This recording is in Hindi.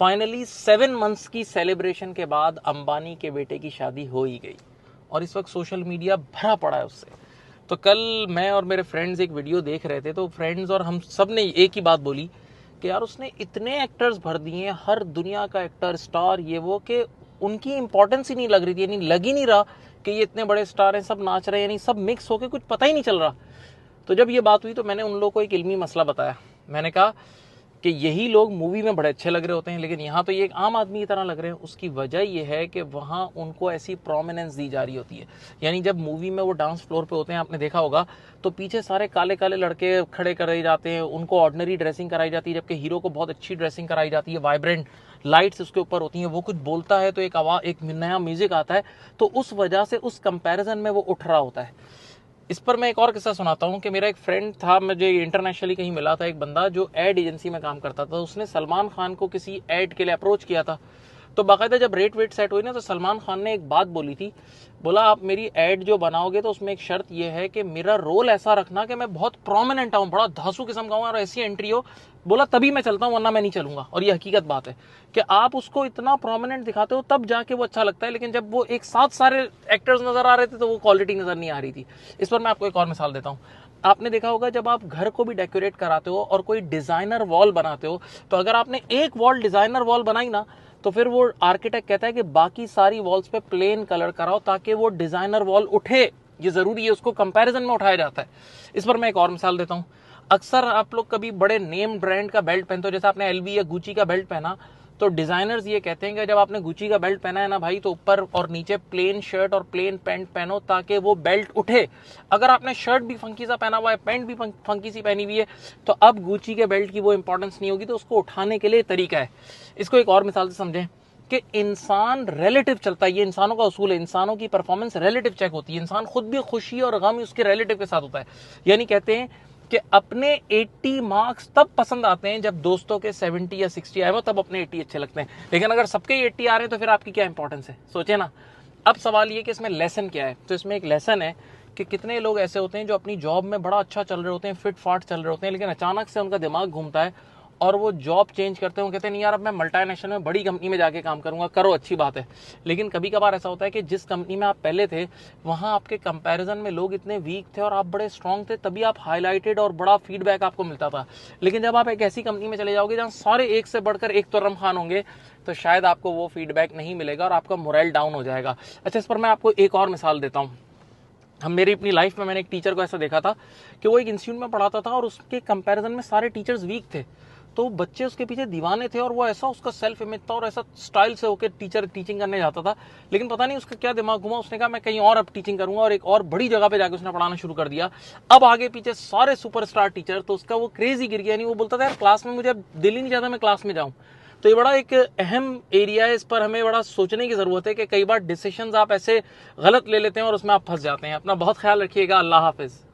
फाइनली 7 मंथ्स की सेलिब्रेशन के बाद अंबानी के बेटे की शादी हो ही गई और इस वक्त सोशल मीडिया भरा पड़ा है उससे। तो कल मैं और मेरे फ्रेंड्स एक वीडियो देख रहे थे, तो फ्रेंड्स और हम सब ने एक ही बात बोली कि यार उसने इतने एक्टर्स भर दिए, हर दुनिया का एक्टर स्टार ये वो, कि उनकी इंपॉर्टेंस ही नहीं लग रही थी, यानी लग ही नहीं रहा कि ये इतने बड़े स्टार हैं, सब नाच रहे हैं, यानी सब मिक्स होकर कुछ पता ही नहीं चल रहा। तो जब ये बात हुई तो मैंने उन लोगों को एक इल्मी मसला बताया। मैंने कहा कि यही लोग मूवी में बड़े अच्छे लग रहे होते हैं, लेकिन यहाँ तो ये एक आम आदमी की तरह लग रहे हैं। उसकी वजह ये है कि वहाँ उनको ऐसी प्रोमिनेंस दी जा रही होती है। यानी जब मूवी में वो डांस फ्लोर पे होते हैं, आपने देखा होगा, तो पीछे सारे काले काले लड़के खड़े कराए जाते हैं, उनको ऑर्डिनरी ड्रेसिंग कराई जाती है, जबकि हीरो को बहुत अच्छी ड्रेसिंग कराई जाती है, वाइब्रेंट लाइट्स उसके ऊपर होती हैं, वो कुछ बोलता है तो एक आवाज़, एक नया म्यूजिक आता है, तो उस वजह से उस कंपैरिजन में वो उठ रहा होता है। इस पर मैं एक और किस्सा सुनाता हूँ कि मेरा एक फ्रेंड था, मुझे इंटरनेशनली कहीं मिला था, एक बंदा जो एड एजेंसी में काम करता था। उसने सलमान खान को किसी एड के लिए अप्रोच किया था। तो बाकायदा जब रेट वेट सेट हुई ना, तो सलमान खान ने एक बात बोली थी, बोला आप मेरी एड जो बनाओगे तो उसमें एक शर्त यह है कि मेरा रोल ऐसा रखना कि मैं बहुत प्रोमिनेंट आऊँ, बड़ा धांसू किस्म का हूँ और ऐसी एंट्री हो, बोला तभी मैं चलता हूँ वरना मैं नहीं चलूंगा। और ये हकीकत बात है कि आप उसको इतना प्रोमिनेंट दिखाते हो तब जाके वो अच्छा लगता है। लेकिन जब वो एक साथ सारे एक्टर्स नजर आ रहे थे तो वो क्वालिटी नजर नहीं आ रही थी। इस पर मैं आपको एक और मिसाल देता हूँ। आपने देखा होगा जब आप घर को भी डेकोरेट कराते हो और कोई डिजाइनर वॉल बनाते हो, तो अगर आपने एक वॉल डिजाइनर वॉल बनाई ना, तो फिर वो आर्किटेक्ट कहता है कि बाकी सारी वॉल्स पे प्लेन कलर कराओ ताकि वो डिजाइनर वॉल उठे। ये जरूरी है, उसको कंपैरिजन में उठाया जाता है। इस पर मैं एक और मिसाल देता हूँ। अक्सर आप लोग कभी बड़े नेम ब्रांड का बेल्ट पहनते हो, जैसे आपने एलवी या गुची का बेल्ट पहना, तो डिजाइनर्स ये कहते हैं कि जब आपने गुची का बेल्ट पहना है ना भाई, तो ऊपर और नीचे प्लेन शर्ट और प्लेन पैंट पहनो ताकि वो बेल्ट उठे। अगर आपने शर्ट भी फंकी सा पहना हुआ है, पैंट भी फंकी सी पहनी हुई है, तो अब गुची के बेल्ट की वो इंपॉर्टेंस नहीं होगी, तो उसको उठाने के लिए तरीका है। इसको एक और मिसाल से समझें कि इंसान रिलेटिव चलता है, ये इंसानों का उसूल है, इंसानों की परफॉर्मेंस रिलेटिव चेक होती है। इंसान खुद भी खुशी और गम उसके रिलेटिव के साथ होता है। यानी कहते हैं कि अपने 80 मार्क्स तब पसंद आते हैं जब दोस्तों के 70 या 60 आए हो, तब अपने 80 अच्छे लगते हैं। लेकिन अगर सबके 80 आ रहे हैं तो फिर आपकी क्या इंपॉर्टेंस है, सोचे ना। अब सवाल ये कि इसमें लेसन क्या है। तो इसमें एक लेसन है कि कितने लोग ऐसे होते हैं जो अपनी जॉब में बड़ा अच्छा चल रहे होते हैं, फिट फाट चल रहे होते हैं, लेकिन अचानक से उनका दिमाग घूमता है और वो जॉब चेंज करते हैं। वो कहते हैं नहीं यार, अब मैं मल्टीनेशनल में बड़ी कंपनी में जाके काम करूंगा। करो, अच्छी बात है, लेकिन कभी कभार ऐसा होता है कि जिस कंपनी में आप पहले थे वहां आपके कंपैरिजन में लोग इतने वीक थे और आप बड़े स्ट्रांग थे, तभी आप हाईलाइटेड और बड़ा फीडबैक आपको मिलता था। लेकिन जब आप एक ऐसी कंपनी में चले जाओगे जहां सारे एक से बढ़कर एक तुर्रम खान होंगे, तो शायद आपको वो फीडबैक नहीं मिलेगा और आपका मोरल डाउन हो जाएगा। अच्छा, इस पर मैं आपको एक और मिसाल देता हूँ। हम मेरी अपनी लाइफ में मैंने एक टीचर को ऐसा देखा था कि वो एक इंस्टीट्यूट में पढ़ाता था और उसके कंपैरिजन में सारे टीचर्स वीक थे, तो बच्चे उसके पीछे दीवाने थे और वो ऐसा उसका सेल्फ इमेज था और ऐसा स्टाइल से होकर टीचर टीचिंग करने जाता था। लेकिन पता नहीं उसका क्या दिमाग घुमा, उसने कहा मैं कहीं और अब टीचिंग करूंगा और एक और बड़ी जगह पे जाकर उसने पढ़ाना शुरू कर दिया। अब आगे पीछे सारे सुपरस्टार टीचर, तो उसका वो क्रेज ही गिर गया। नहीं, वो बोलता था यार क्लास में मुझे अब दिल ही नहीं चाहता मैं क्लास में जाऊं। तो ये बड़ा एक अहम एरिया है, इस पर हमें बड़ा सोचने की जरूरत है कि कई बार डिसीजंस आप ऐसे गलत ले लेते हैं और उसमें आप फंस जाते हैं। अपना बहुत ख्याल रखिएगा। अल्लाह हाफिज।